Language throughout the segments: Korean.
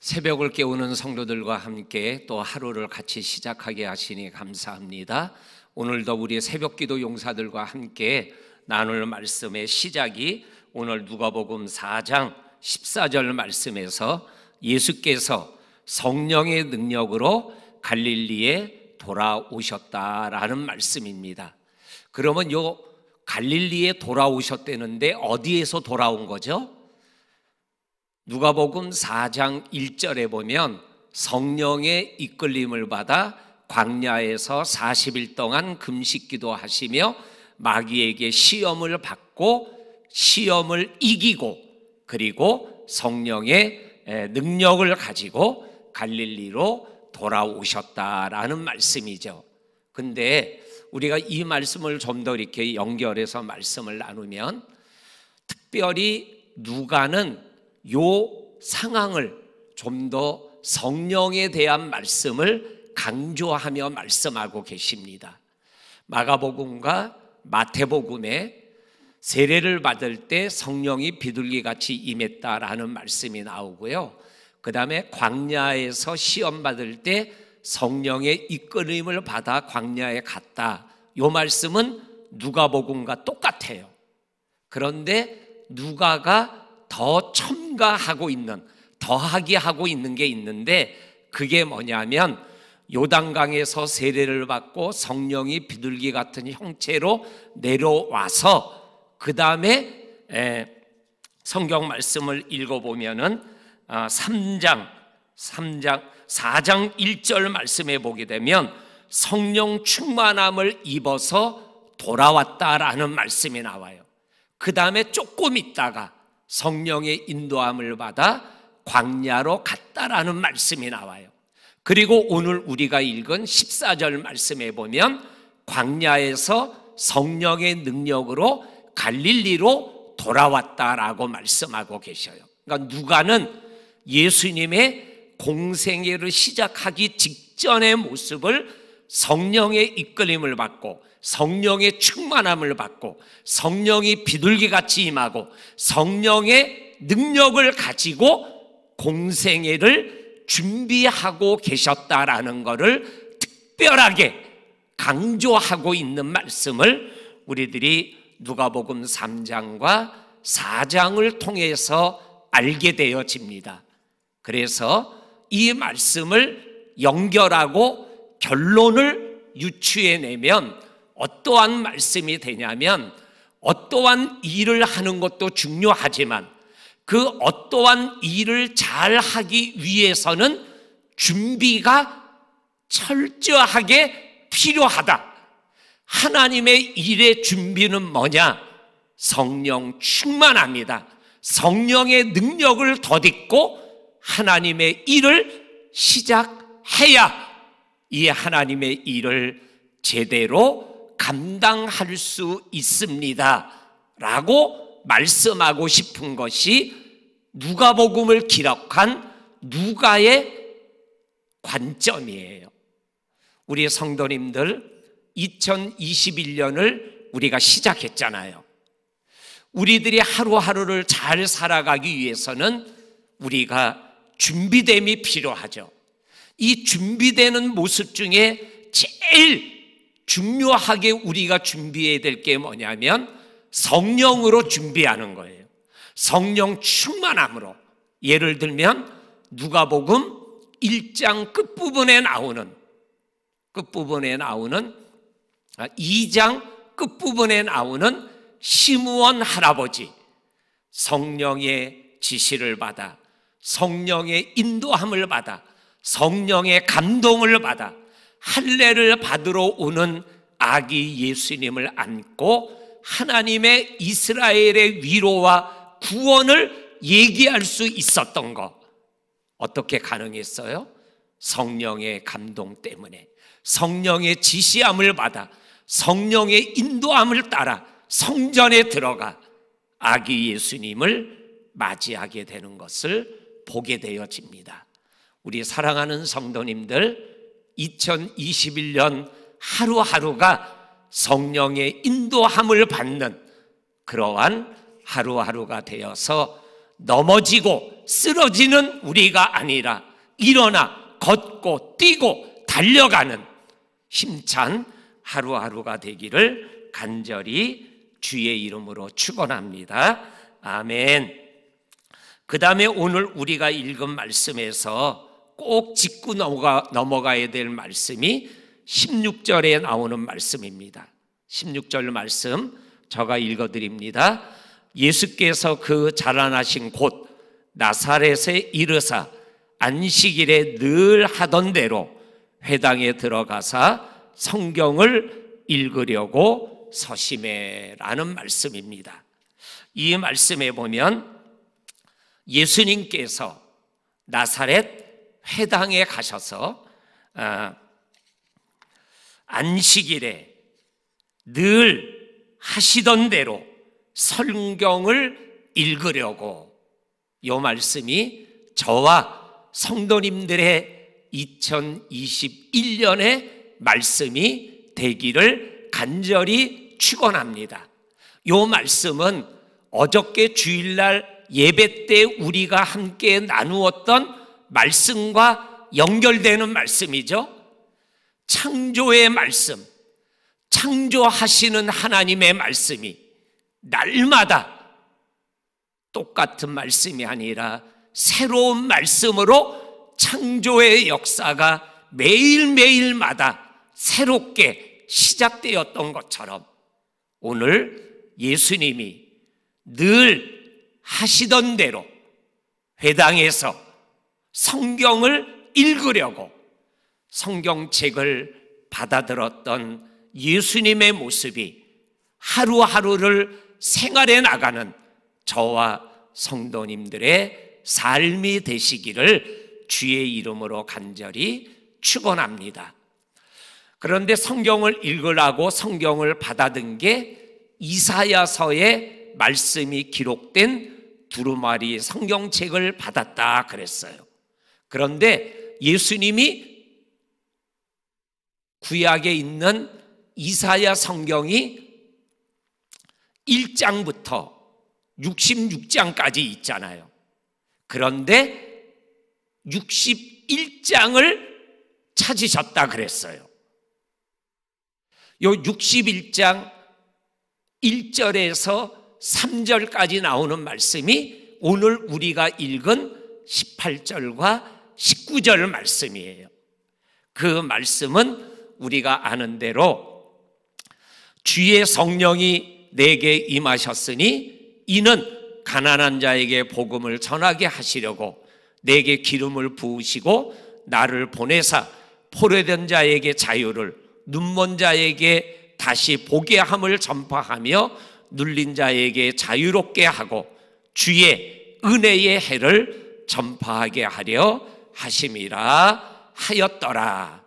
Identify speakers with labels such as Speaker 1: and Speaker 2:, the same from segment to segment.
Speaker 1: 새벽을 깨우는 성도들과 함께 또 하루를 같이 시작하게 하시니 감사합니다. 오늘도 우리 새벽기도 용사들과 함께 나눌 말씀의 시작이 오늘 누가복음 4장 14절 말씀에서 예수께서 성령의 능력으로 갈릴리에 돌아오셨다라는 말씀입니다. 그러면 요 갈릴리에 돌아오셨다는데 어디에서 돌아온 거죠? 누가복음 4장 1절에 보면 성령의 이끌림을 받아 광야에서 40일 동안 금식기도 하시며 마귀에게 시험을 받고 시험을 이기고 그리고 성령의 능력을 가지고 갈릴리로 돌아오셨다라는 말씀이죠. 근데 우리가 이 말씀을 좀 더 이렇게 연결해서 말씀을 나누면 특별히 누가는 요 상황을 좀 더 성령에 대한 말씀을 강조하며 말씀하고 계십니다. 마가복음과 마태복음에 세례를 받을 때 성령이 비둘기같이 임했다라는 말씀이 나오고요. 그 다음에 광야에서 시험 받을 때 성령의 이끌림을 받아 광야에 갔다. 요 말씀은 누가복음과 똑같아요. 그런데 누가가 더 첨가하고 있는, 더하게 하고 있는 게 있는데 그게 뭐냐면 요단강에서 세례를 받고 성령이 비둘기 같은 형체로 내려와서 그 다음에 성경 말씀을 읽어보면은 4장 1절 말씀에 보게 되면 성령 충만함을 입어서 돌아왔다라는 말씀이 나와요. 그 다음에 조금 있다가 성령의 인도함을 받아 광야로 갔다라는 말씀이 나와요. 그리고 오늘 우리가 읽은 14절 말씀에 보면 광야에서 성령의 능력으로 갈릴리로 돌아왔다라고 말씀하고 계셔요. 그러니까 누가는 예수님의 공생애를 시작하기 직전의 모습을 성령의 이끌림을 받고 성령의 충만함을 받고 성령이 비둘기같이 임하고 성령의 능력을 가지고 공생애를 준비하고 계셨다라는 것을 특별하게 강조하고 있는 말씀을 우리들이 누가복음 3장과 4장을 통해서 알게 되어집니다. 그래서 이 말씀을 연결하고 결론을 유추해내면 어떠한 말씀이 되냐면 어떠한 일을 하는 것도 중요하지만 그 어떠한 일을 잘 하기 위해서는 준비가 철저하게 필요하다. 하나님의 일의 준비는 뭐냐? 성령 충만합니다. 성령의 능력을 덧입고 하나님의 일을 시작해야 이 하나님의 일을 제대로 감당할 수 있습니다 라고 말씀하고 싶은 것이 누가복음을 기록한 누가의 관점이에요. 우리 성도님들 2021년을 우리가 시작했잖아요. 우리들이 하루하루를 잘 살아가기 위해서는 우리가 준비됨이 필요하죠. 이 준비되는 모습 중에 제일 중요하게 우리가 준비해야 될 게 뭐냐면 성령으로 준비하는 거예요. 성령 충만함으로. 예를 들면 누가복음 1장 끝부분에 나오는 2장 끝부분에 나오는 시므온 할아버지, 성령의 지시를 받아 성령의 인도함을 받아 성령의 감동을 받아 할례를 받으러 오는 아기 예수님을 안고 하나님의 이스라엘의 위로와 구원을 얘기할 수 있었던 것. 어떻게 가능했어요? 성령의 감동 때문에 성령의 지시함을 받아 성령의 인도함을 따라 성전에 들어가 아기 예수님을 맞이하게 되는 것을 보게 되어집니다. 우리 사랑하는 성도님들 2021년 하루하루가 성령의 인도함을 받는 그러한 하루하루가 되어서 넘어지고 쓰러지는 우리가 아니라 일어나 걷고 뛰고 달려가는 힘찬 하루하루가 되기를 간절히 주의 이름으로 축원합니다. 아멘. 그 다음에 오늘 우리가 읽은 말씀에서 꼭 짚고 넘어가야 될 말씀이 16절에 나오는 말씀입니다. 16절 말씀 제가 읽어드립니다. 예수께서 그 자라나신 곳 나사렛에 이르사 안식일에 늘 하던 대로 회당에 들어가사 성경을 읽으려고 서심해라는 말씀입니다. 이 말씀에 보면 예수님께서 나사렛 회당에 가셔서 안식일에 늘 하시던 대로 성경을 읽으려고, 이 말씀이 저와 성도님들의 2021년의 말씀이 되기를 간절히 축원합니다. 이 말씀은 어저께 주일날 예배 때 우리가 함께 나누었던 말씀과 연결되는 말씀이죠. 창조의 말씀, 창조하시는 하나님의 말씀이 날마다 똑같은 말씀이 아니라 새로운 말씀으로 창조의 역사가 매일매일마다 새롭게 시작되었던 것처럼 오늘 예수님이 늘 하시던 대로 회당에서 성경을 읽으려고 성경책을 받아들었던 예수님의 모습이 하루하루를 생활해 나가는 저와 성도님들의 삶이 되시기를 주의 이름으로 간절히 축원합니다. 그런데 성경을 읽으라고 성경을 받아든 게 이사야서에 말씀이 기록된 두루마리 성경책을 받았다 그랬어요. 그런데 예수님이 구약에 있는 이사야 성경이 1장부터 66장까지 있잖아요. 그런데 61장을 찾으셨다 그랬어요. 요 61장 1절에서 3절까지 나오는 말씀이 오늘 우리가 읽은 18절과 19절 말씀이에요. 그 말씀은 우리가 아는 대로 주의 성령이 내게 임하셨으니 이는 가난한 자에게 복음을 전하게 하시려고 내게 기름을 부으시고 나를 보내사 포로된 자에게 자유를, 눈먼 자에게 다시 보게 함을 전파하며 눌린 자에게 자유롭게 하고 주의 은혜의 해를 전파하게 하려 하심이라 하였더라.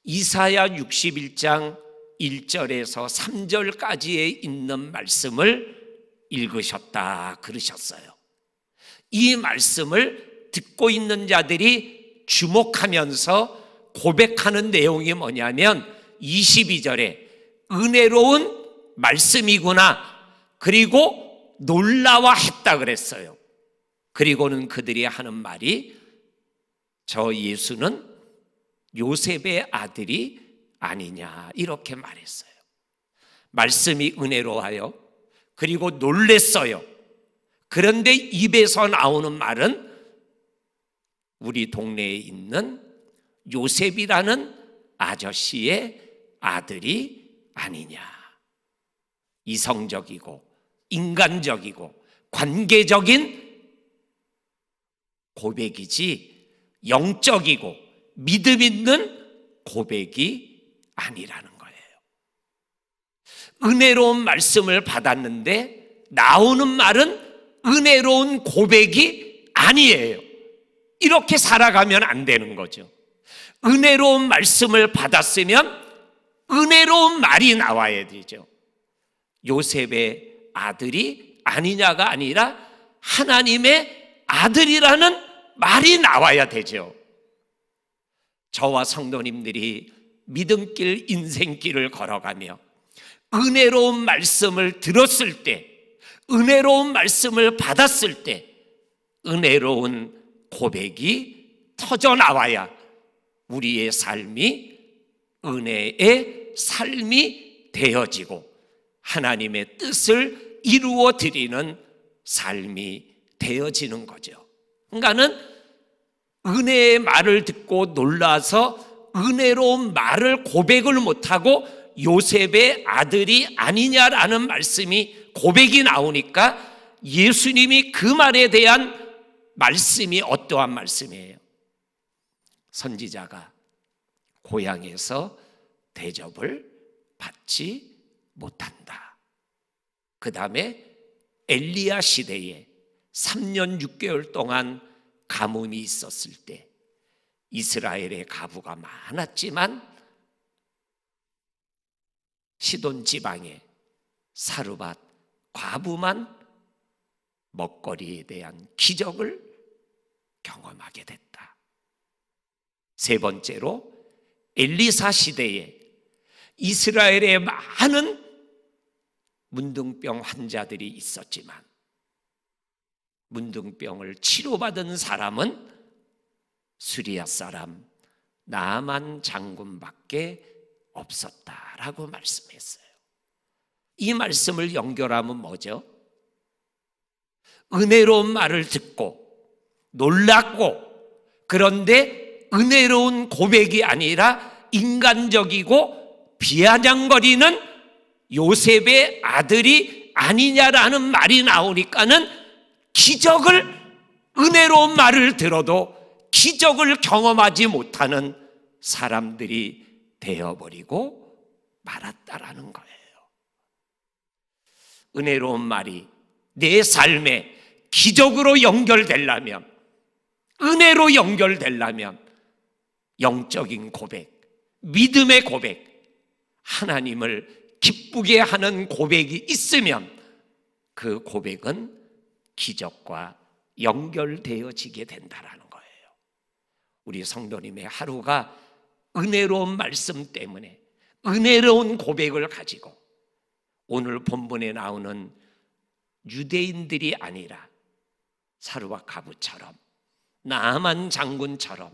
Speaker 1: 이사야 61장 1절에서 3절까지에 있는 말씀을 읽으셨다 그러셨어요. 이 말씀을 듣고 있는 자들이 주목하면서 고백하는 내용이 뭐냐면 22절에 은혜로운 말씀이구나, 그리고 놀라워했다 그랬어요. 그리고는 그들이 하는 말이 저 예수는 요셉의 아들이 아니냐 이렇게 말했어요. 말씀이 은혜로워요. 그리고 놀랬어요. 그런데 입에서 나오는 말은 우리 동네에 있는 요셉이라는 아저씨의 아들이 아니냐. 이성적이고 인간적이고 관계적인 고백이지 영적이고 믿음 있는 고백이 아니라는 거예요. 은혜로운 말씀을 받았는데 나오는 말은 은혜로운 고백이 아니에요. 이렇게 살아가면 안 되는 거죠. 은혜로운 말씀을 받았으면 은혜로운 말이 나와야 되죠. 요셉의 아들이 아니냐가 아니라 하나님의 아들이라는 말이 나와야 되죠. 저와 성도님들이 믿음길 인생길을 걸어가며 은혜로운 말씀을 들었을 때, 은혜로운 말씀을 받았을 때 은혜로운 고백이 터져 나와야 우리의 삶이 은혜의 삶이 되어지고 하나님의 뜻을 이루어 드리는 삶이 되어지는 거죠. 그러니까는 은혜의 말을 듣고 놀라서 은혜로운 말을 고백을 못하고 요셉의 아들이 아니냐라는 말씀이 고백이 나오니까 예수님이 그 말에 대한 말씀이 어떠한 말씀이에요? 선지자가 고향에서 대접을 받지 못한다. 그 다음에 엘리야 시대에 3년 6개월 동안 가뭄이 있었을 때 이스라엘의 가부가 많았지만 시돈 지방에 사르밧 과부만 먹거리에 대한 기적을 경험하게 됐다. 세 번째로 엘리사 시대에 이스라엘에 많은 문둥병 환자들이 있었지만 문둥병을 치료받은 사람은 수리아 사람 나만 장군밖에 없었다라고 말씀했어요. 이 말씀을 연결하면 뭐죠? 은혜로운 말을 듣고 놀랐고 그런데 은혜로운 고백이 아니라 인간적이고 비아냥거리는 요셉의 아들이 아니냐라는 말이 나오니까는 은혜로운 말을 들어도 기적을 경험하지 못하는 사람들이 되어버리고 말았다라는 거예요. 은혜로운 말이 내 삶에 기적으로 연결되려면, 은혜로 연결되려면 영적인 고백, 믿음의 고백, 하나님을 기쁘게 하는 고백이 있으면 그 고백은 기적과 연결되어지게 된다라는 거예요. 우리 성도님의 하루가 은혜로운 말씀 때문에 은혜로운 고백을 가지고 오늘 본문에 나오는 유대인들이 아니라 사르밧 과부처럼 나만 장군처럼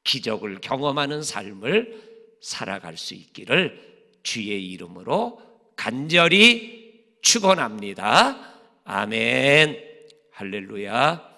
Speaker 1: 기적을 경험하는 삶을 살아갈 수 있기를 주의 이름으로 간절히 축원합니다. 아멘. 할렐루야.